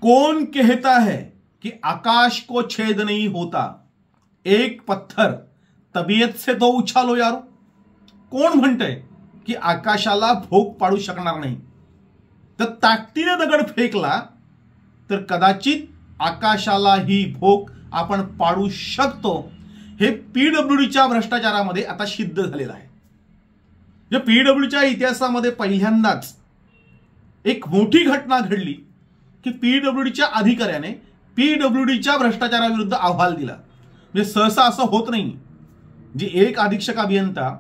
कौन कहता है कि आकाश को छेद नहीं होता, एक पत्थर तबीयत से तो उछालो यारो। कोण म्हणतंय की आकाशाला भोग पाडू शकणार नाही, तर ताकदीने दगड फेकला तर कदाचित आकाशालाही भोग आपण पाडू शकतो। हे पीडब्ल्यूडीच्या भ्रष्टाचारामध्ये आता सिद्ध झालेलं आहे। जे पीडब्ल्यूडीच्या इतिहासामध्ये पहिल्यांदाच एक मोठी घटना घडली की पीडब्ल्यूडीच्या अधिकाऱ्याने पीडब्ल्यूडीच्या भ्रष्टाचाराविरुद्ध अहवाल दिला। म्हणजे सहसा असं होत नाही, जे एक अधीक्षक अभियंता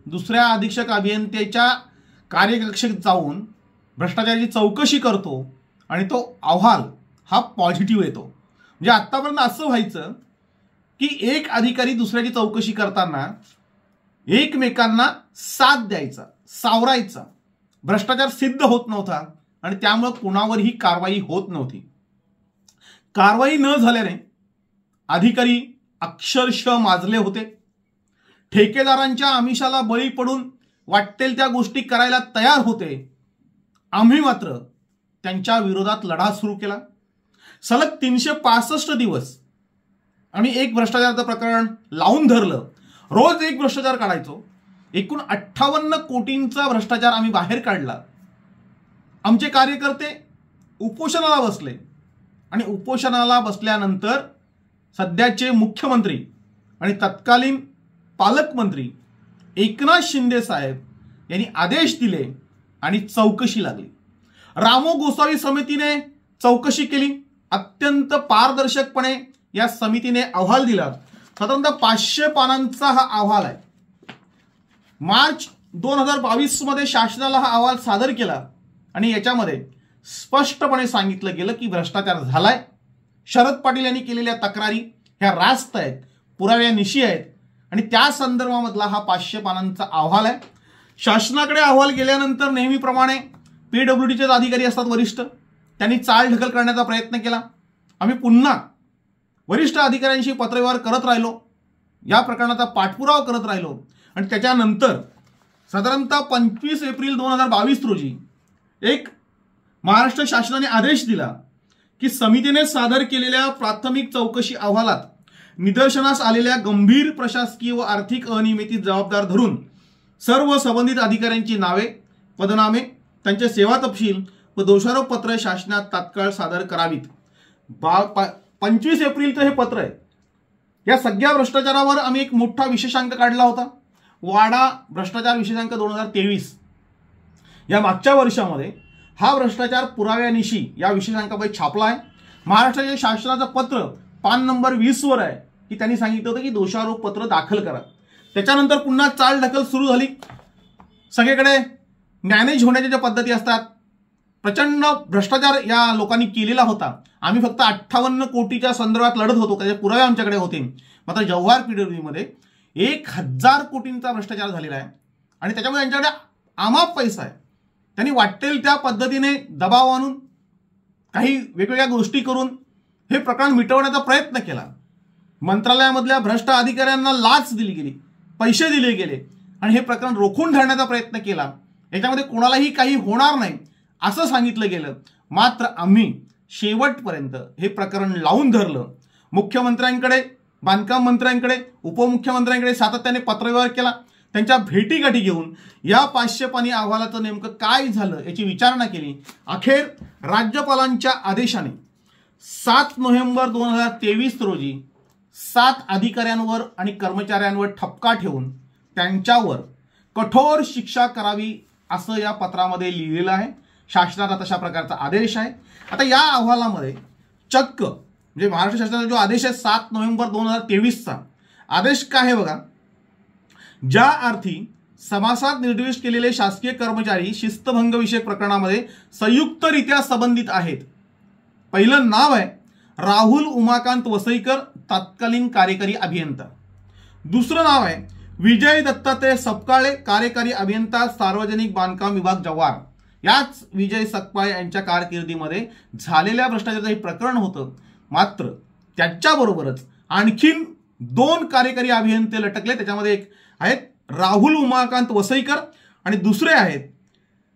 दुसऱ्या अधीक्षक अभियंत्याच्या कार्यकक्षेत जाऊन भ्रष्टाचाराची चौकशी करतो आणि तो अहवाल हा पॉझिटिव्ह येतो। म्हणजे आतापर्यंत असं व्हायचं की एक अधिकारी दुसऱ्याची चौकशी करताना एकमेकांना साथ द्यायचा, सावरायचा, भ्रष्टाचार सिद्ध होत नव्हता आणि त्यामुळे कोणावरही कारवाई होत नव्हती। कारवाई न झाल्याने अधिकारी अक्षरशः माजले होते, ठेकेदारांच्या आमिषाला बळी पडून वाटेल त्या गोष्टी करायला तयार होते। आम्ही मात्र त्यांच्या विरोधात लढा सुरू केला। सलग 365 दिवस आम्ही एक भ्रष्टाचाराचं प्रकरण लावून धरलं, रोज एक भ्रष्टाचार काढायचो। एकूण 58 कोटींचा भ्रष्टाचार आम्ही बाहेर काढला। आमचे कार्यकर्ते उपोषणाला बसले आणि उपोषणाला बसल्यानंतर सध्याचे मुख्यमंत्री आणि तत्कालीन पालकमंत्री एकनाथ शिंदे साहेब यांनी आदेश दिले आणि चौकशी लागली। रामो गोसावी समितीने चौकशी केली। अत्यंत पारदर्शकपणे या समितीने अहवाल दिला। साधारणतः 500 पानांचा हा अहवाल आहे। मार्च 2022 मध्ये शासनाला हा अहवाल सादर केला आणि याच्यामध्ये स्पष्टपणे सांगितलं गेलं की भ्रष्टाचार झालाय। शरद पाटील यांनी केलेल्या तक्रारी ह्या रास्त आहेत, पुराव्यानिशी आहेत आणि त्या संदर्भामधला हा 500 पानांचा अहवाल आहे। शासनाकडे अहवाल गेल्यानंतर नेहमीप्रमाणे पीडब्ल्यूडीचे अधिकारी असतात वरिष्ठ, त्यांनी चालढकल करण्याचा प्रयत्न केला। आम्ही पुन्हा वरिष्ठ अधिकाऱ्यांशी पत्रव्यवहार करत राहिलो, या प्रकरणाचा पाठपुरावा करत राहिलो आणि त्याच्यानंतर साधारणतः 25 एप्रिल 2022 रोजी एक महाराष्ट्र शासनाने आदेश दिला की समितीने सादर केलेल्या प्राथमिक चौकशी अहवालात निदर्शनास आलेल्या गंभीर प्रशासकीय व आर्थिक अनियमितीत जबाबदार धरून सर्व संबंधित अधिकाऱ्यांची नावे, पदनामे, त्यांचे सेवा तपशील व दोषारोप पत्र शासनात तात्काळ सादर करावीत। 25 एप्रिलचं हे पत्र आहे। या सगळ्या भ्रष्टाचारावर आम्ही एक मोठा विशेषांक काढला होता, वाडा भ्रष्टाचार विशेषांक 2023। या मागच्या वर्षामध्ये हा भ्रष्टाचार पुराव्यानिशी या विशेषांकामध्ये छापला आहे। महाराष्ट्राच्या शासनाचं पत्र पान नंबर 20 वर आहे की त्यांनी सांगितलं होतं की दोषारोप पत्र दाखल करा। त्याच्यानंतर पुन्हा चालढकल सुरू झाली। सगळीकडे मॅनेज होण्याच्या ज्या पद्धती असतात, प्रचंड भ्रष्टाचार या लोकांनी केलेला होता। आम्ही फक्त 58 कोटीच्या संदर्भात लढत होतो, त्याचे पुरावे आमच्याकडे होते। मात्र जव्हार पीडब्ल्यूडीमध्ये 1000 कोटींचा भ्रष्टाचार झालेला आहे आणि त्याच्यामध्ये त्यांच्याकडे अमाप पैसा आहे। त्यांनी वाटेल त्या पद्धतीने दबाव आणून काही वेगवेगळ्या गोष्टी करून हे प्रकरण मिटवण्याचा प्रयत्न केला। मंत्रालयामधल्या भ्रष्ट अधिकाऱ्यांना लाच दिली गेली, पैसे दिले गेले आणि हे प्रकरण रोखून धरण्याचा प्रयत्न केला। याच्यामध्ये कोणालाही काही होणार नाही असं सांगितलं गेलं, मात्र आम्ही शेवटपर्यंत हे प्रकरण लावून धरलं। मुख्यमंत्र्यांकडे, बांधकाम मंत्र्यांकडे, उपमुख्यमंत्र्यांकडे सातत्याने पत्रव्यवहार केला। त्यांच्या भेटीगाठी घेऊन या 500 पानी अहवालाचं नेमकं काय झालं याची विचारणा केली। अखेर राज्यपालांच्या आदेशाने 7 नोव्हेंबर 2023 रोजी 7 अधिकाऱ्यांवर आणि कर्मचाऱ्यांवर ठपका ठेवून त्यांच्यावर कठोर शिक्षा करावी असं या पत्रामध्ये लिहिलेलं आहे। शासनाचा तशा प्रकारचा आदेश आहे। आता या अहवालामध्ये चक्क म्हणजे महाराष्ट्र शासनाचा जो आदेश आहे 7 नोव्हेंबर 2023 चा आदेश काय आहे बघा। ज्या अर्थी समासात निर्दिष्ट केलेले शासकीय कर्मचारी शिस्तभंग विषयक प्रकरणामध्ये संयुक्तरित्या संबंधित आहेत। पहिलं नाव आहे राहुल उमाकांत वसईकर, तत्कालीन कार्यकारी अभियंता। दुसरं नाव आहे विजय दत्तात्रय सपकाळे, कार्यकारी अभियंता, सार्वजनिक बांधकाम विभाग, जव्हार। याच विजय सपकाळे यांच्या कारकिर्दीमध्ये झालेल्या भ्रष्टाचाराचं हे प्रकरण होतं। मात्र त्याच्याबरोबरच आणखीन 2 कार्यकारी अभियंते लटकले। त्याच्यामध्ये एक आहेत राहुल उमाकांत वसईकर आणि दुसरे आहेत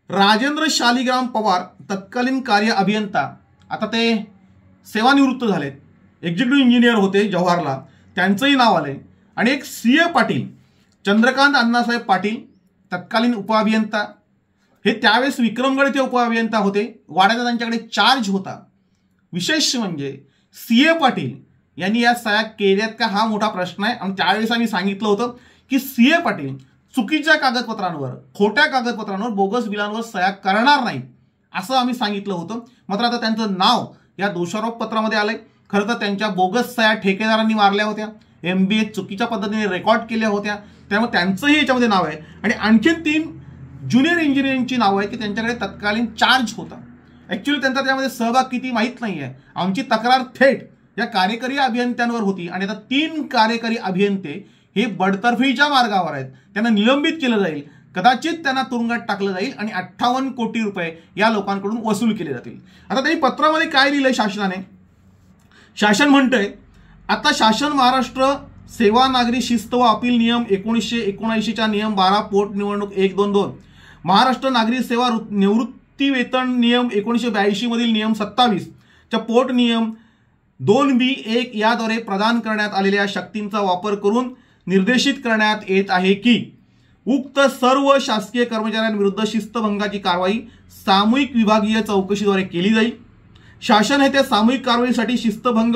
राजेंद्र शालिग्राम पवार, तत्कालीन कार्य अभियंता आता ते सेवानिवृत्त झालेत, एक्झिक्युटिव्ह इंजिनियर होते जव्हारला, त्यांचंही नाव आलंय. आणि एक CA पाटील, चंद्रकांत अण्णासाहेब पाटील, तत्कालीन उपअभियंता, हे त्यावेळेस विक्रमगड येथे उपअभियंता होते. वाड्याचा त्यांच्याकडे चार्ज होता. विशेष म्हणजे CA पाटील यांनी या सह्या केल्यात का हा मोठा प्रश्न आहे. आणि त्यावेळेस आम्ही सांगितलं होतं की CA पाटील चुकीच्या कागदपत्रांवर, खोट्या कागदपत्रांवर, बोगस बिलांवर सह्या करणार नाही असं आम्ही सांगितलं होतं. मात्र आता त्यांचं नाव या दोषारोप पत्रामध्ये आलंय. खरं तर त्यांच्या बोगस सह्या ठेकेदारांनी मारल्या होत्या, MBA चुकीच्या पद्धतीने रेकॉर्ड केल्या होत्या, त्यामुळे त्यांचंही याच्यामध्ये नाव आहे. आणि आणखीन 3 ज्युनियर इंजिनिअरिंगची नावं आहे की त्यांच्याकडे तत्कालीन चार्ज होता. ॲक्च्युली त्यांचा त्यामध्ये सहभाग किती माहीत नाही आहे. आमची तक्रार थेट या कार्यकारी अभियंत्यांवर होती आणि आता 3 कार्यकारी अभियंते हे बडतर्फीच्या मार्गावर आहेत. त्यांना निलंबित केलं जाईल, कदाचित त्यांना तुरुंगात टाकलं जाईल आणि 58 कोटी रुपये या लोकांकडून वसूल केले जातील. आता त्यांनी पत्रामध्ये काय लिहिलंय शासनाने? शासन म्हणतंय, आता शासन महाराष्ट्र सेवा नागरी शिस्त व अपील नियम 1979च्या नियम 12 पोटनिवडणूक 122, महाराष्ट्र नागरी सेवा निवृत्ती वेतन नियम 1982 मधील नियम 27 च्या पोट नियम 2B1 याद्वारे प्रदान करण्यात आलेल्या शक्तींचा वापर करून निर्देशित करण्यात येत आहे की उक्त सर्व शासकीय कर्मचाऱ्यांविरुद्ध शिस्तभंगाची कारवाई सामूहिक विभागीय चौकशीद्वारे केली जाईल. शासन हे त्या सामूहिक कारवाईसाठी शिस्तभंग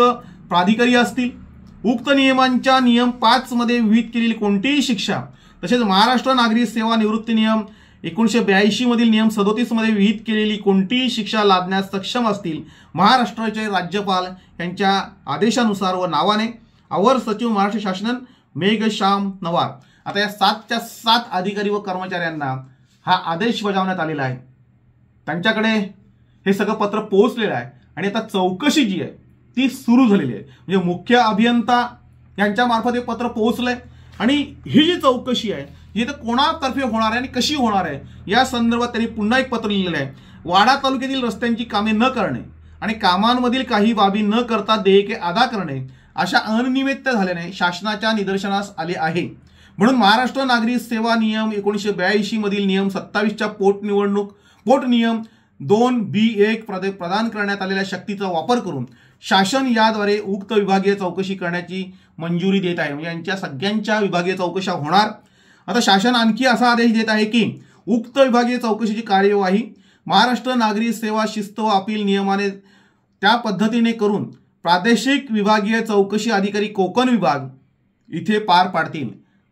प्राधिकारी असतील. उक्त नियमांच्या नियम 5 मध्ये विहित केलेली कोणतीही शिक्षा, तसेच महाराष्ट्र नागरी सेवा निवृत्ती नियम 1982 मधील नियम 37 मध्ये विहित केलेली कोणतीही शिक्षा लादण्यास सक्षम असतील. महाराष्ट्राचे राज्यपाल यांच्या आदेशानुसार व नावाने अवर सचिव महाराष्ट्र शासन मेघश्याम नवार. आता या 7च्या 7 अधिकारी व कर्मचाऱ्यांना हा आदेश बजावण्यात आलेला आहे. त्यांच्याकडे हे सगळं पत्र पोहोचलेलं आहे आणि आता चौकशी जी आहे ती सुरू झालेली आहे. म्हणजे मुख्य अभियंता यांच्या मार्फत हे पत्र पोहोचलंय आणि ही जी चौकशी आहे ही तर कोणातर्फे होणार आहे आणि कशी होणार आहे या संदर्भात त्यांनी पुन्हा एक पत्र लिहिलेलं आहे. वाडा तालुक्यातील रस्त्यांची कामे न करणे आणि कामांमधील काही बाबी न करता देयके अदा करणे अशा अनियमितता झाल्याने शासनाच्या निदर्शनास आले आहे. म्हणून महाराष्ट्र नागरी सेवा नियम 1982 मधील नियम 27च्या पोट नियम 2B1 प्रदान करण्यात आलेल्या शक्तीचा वापर करून शासन याद्वारे उक्त विभागीय चौकशी करण्याची मंजुरी देत आहे. म्हणजे यांच्या सगळ्यांच्या विभागीय चौकशा होणार. आता शासन आणखी असा आदेश देत आहे की उक्त विभागीय चौकशीची कार्यवाही महाराष्ट्र नागरी सेवा शिस्त व अपील नियमाने त्या पद्धतीने करून प्रादेशिक विभागीय चौकशी अधिकारी कोकण विभाग इथे पार पाडतील.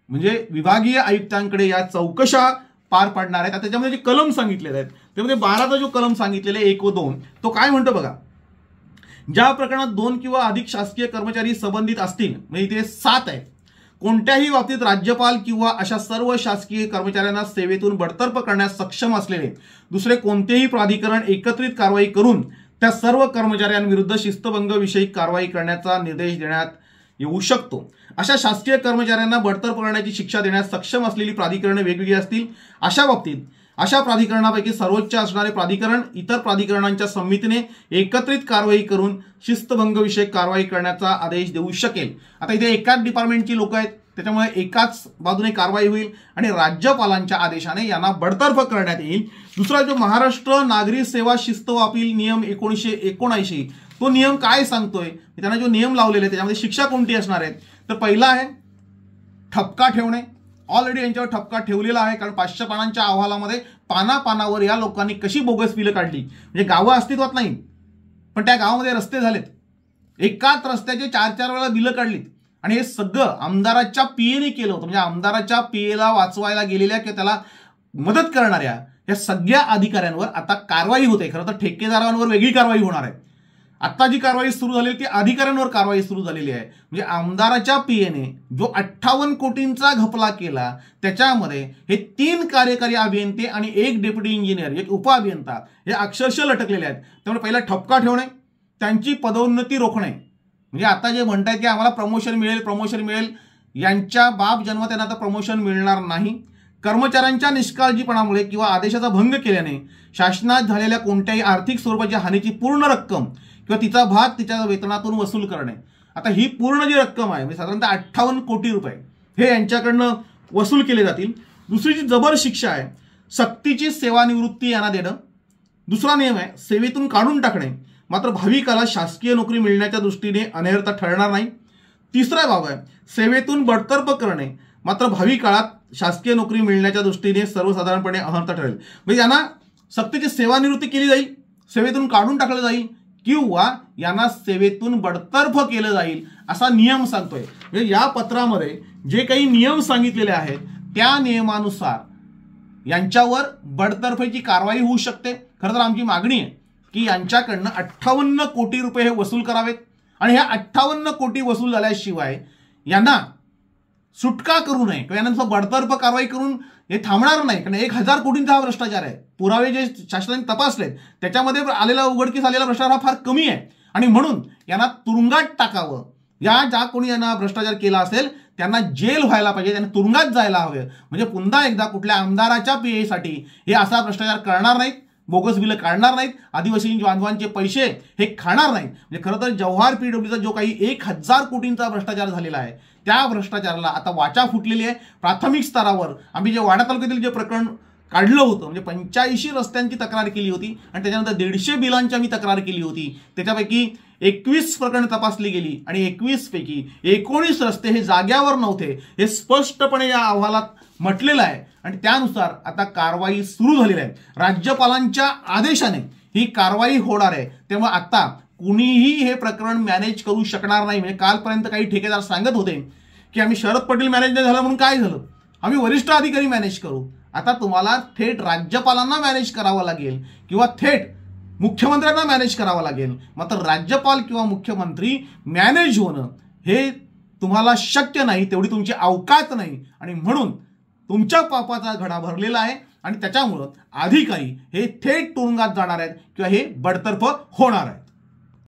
म्हणजे विभागीय आयुक्तांकडे या चौकशा पार पाडणार आहेत. आता त्याच्यामध्ये जे कलम सांगितलेले आहेत त्यामध्ये 12चा जो कलम सांगितलेला आहे 1 व 2 तो काय म्हणतो बघा. ज्या प्रकरणात 2 किंवा अधिक शासकीय कर्मचारी संबंधित असतील, म्हणजे इथे 7 आहे, कोणत्याही बाबतीत राज्यपाल किंवा अशा सर्व शासकीय कर्मचाऱ्यांना सेवेतून बडतर्फ करण्यास सक्षम असलेले दुसरे कोणतेही प्राधिकरण एकत्रित कारवाई करून त्या सर्व कर्मचाऱ्यांविरुद्ध शिस्तभंग विषयी कारवाई करण्याचा निर्देश देण्यात येऊ शकतो. अशा शासकीय कर्मचाऱ्यांना बडतर्फ करण्याची शिक्षा देण्यास सक्षम असलेली प्राधिकरणे वेगवेगळी असतील. अशा बाबतीत अशा प्राधिकरणापैकी सर्वोच्च असणारे प्राधिकरण इतर प्राधिकरणांच्या संमितीने एकत्रित कारवाई करून शिस्तभंग विषयक कारवाई करण्याचा आदेश देऊ शकेल. आता इथे एकाच डिपार्टमेंटची लोक आहेत त्याच्यामुळे एकाच बाजूने कारवाई होईल आणि राज्यपालांच्या आदेशाने यांना बडतर्फ करण्यात येईल. दुसरा जो महाराष्ट्र नागरी सेवा शिस्त व अपील नियम 1979 तो नियम काय सांगतोय, त्यांना जो नियम लावलेला आहे त्याच्यामध्ये शिक्षा कोणती असणार आहे. तर पहिला आहे ठपका ठेवणे. ऑलरेडी यांच्यावर ठपका ठेवलेला आहे, कारण 500 पानांच्या अहवालामध्ये पानापानावर या लोकांनी कशी बोगस बिलं काढली. म्हणजे गावं अस्तित्वात नाही पण त्या गावामध्ये रस्ते झालेत, एकाच रस्त्याचे 4-4 वेळा बिलं काढलीत आणि हे सगळं आमदाराच्या पीएने केलं होतं. म्हणजे आमदाराच्या पीएला वाचवायला गेलेल्या किंवा त्याला मदत करणाऱ्या या सगळ्या अधिकाऱ्यांवर आता कारवाई होते. खरं तर ठेकेदारांवर वेगळी कारवाई होणार आहे. आता जी कारवाई सुरू झालेली ती अधिकाऱ्यांवर कारवाई सुरू झालेली आहे. म्हणजे आमदाराच्या पीएने जो 58 कोटींचा घपला केला त्याच्यामध्ये हे 3 कार्यकारी अभियंते आणि 1 डेप्युटी इंजिनियर, 1 उपअभियंता हे अक्षरशः लटकलेले आहेत. त्यामुळे पहिला ठपका ठेवणे, त्यांची पदोन्नती रोखणे. म्हणजे आता जे म्हणतायत की आम्हाला प्रमोशन मिळेल, यांच्या बाप जन्म त्यांना आता प्रमोशन मिळणार नाही. कर्मचाऱ्यांच्या निष्काळजीपणामुळे किंवा आदेशाचा भंग केल्याने शासनात झालेल्या कोणत्याही आर्थिक स्वरूपाच्या हानीची पूर्ण रक्कम किंवा तिचा भाग तिच्या वेतनातून वसूल करणे. आता ही पूर्ण जी रक्कम आहे म्हणजे साधारणतः 58 कोटी रुपये हे यांच्याकडनं वसूल केले जातील. दुसरी जी जबर शिक्षा आहे सक्तीची सेवानिवृत्ती यांना देणं. दुसरा नियम आहे सेवेतून काढून टाकणे. मात्र भाविकाला शासकीय नोकरी मिळण्याच्या दृष्टीने अनर्थ ठरणार नाही. तिसरा बाब आहे सेवेतून बडतर्फ करणे, मात्र भावी काळात शासकीय नोकरी मिळण्याच्या दृष्टीने सर्वसाधारणपणे अनर्थ ठरेल. म्हणजे यांना सक्तीची सेवानिवृत्ती केली जाईल, सेवेतून काढून टाकलं जाईल किंवा यांना सेवेतून बडतर्फ केलं जाईल असा नियम सांगतोय. म्हणजे या पत्रामध्ये जे काही नियम सांगितलेले आहेत त्या नियमानुसार यांच्यावर बडतर्फीची कारवाई होऊ शकते. खरं तर आमची मागणी आहे की यांच्याकडनं 58 कोटी रुपये हे वसूल करावेत आणि ह्या 58 कोटी वसूल झाल्याशिवाय यांना सुटका करू नये किंवा यांना बडतर्फ कारवाई करून हे थांबणार नाही. कारण 1000 कोटींचा हा भ्रष्टाचार आहे. पुरावे जे शासनाने तपासलेत त्याच्यामध्ये आलेला उघडकीस आलेला भ्रष्टाचार हा फार कमी आहे आणि म्हणून यांना तुरुंगात टाकावं. ज्या कोणी यांना भ्रष्टाचार केला असेल त्यांना जेल व्हायला पाहिजे, त्यांना तुरुंगात जायला हवे. म्हणजे पुन्हा एकदा कुठल्या आमदाराच्या पीएसाठी हे असा भ्रष्टाचार करणार नाहीत, बोगस बिलं काढणार नाहीत, आदिवासी बांधवांचे पैसे हे खाणार नाहीत. म्हणजे खरं तर जव्हार पीडब्ल्यूचा जो काही 1000 कोटींचा भ्रष्टाचार झालेला आहे त्या भ्रष्टाचाराला आता वाचा फुटलेली आहे. प्राथमिक स्तरावर आम्ही जे वाडा तालुक्यातील जे प्रकरण काढलं होतं म्हणजे 85 रस्त्यांची तक्रार केली होती आणि त्याच्यानंतर 150 बिलांची आम्ही तक्रार केली होती. त्याच्यापैकी 21 प्रकरण तपासली गेली आणि 21 पैकी 19 रस्ते हे जाग्यावर नव्हते हे स्पष्टपणे या अहवालात म्हटलेलं आहे आणि त्यानुसार आता कारवाई सुरू झालेली आहे. राज्यपालांच्या आदेशाने ही कारवाई होणार आहे. तेव्हा आता कुणीही हे प्रकरण मॅनेज करू शकणार नाही. म्हणजे कालपर्यंत काही ठेकेदार सांगत होते की आम्ही शरद पटेल मॅनेज नाही झालं म्हणून काय झालं, आम्ही वरिष्ठ अधिकारी मॅनेज करू. आता तुम्हाला थेट राज्यपालांना मॅनेज करावं लागेल किंवा थेट मुख्यमंत्र्यांना मॅनेज करावं लागेल. मात्र राज्यपाल किंवा मुख्यमंत्री मॅनेज होणं हे तुम्हाला शक्य नाही, तेवढी तुमची अवकात नाही आणि म्हणून तुमच्या पापाचा घडा भरलेला आहे आणि त्याच्यामुळं अधिकारी हे थेट तुरुंगात जाणार आहेत किंवा हे बडतर्फ होणार आहे.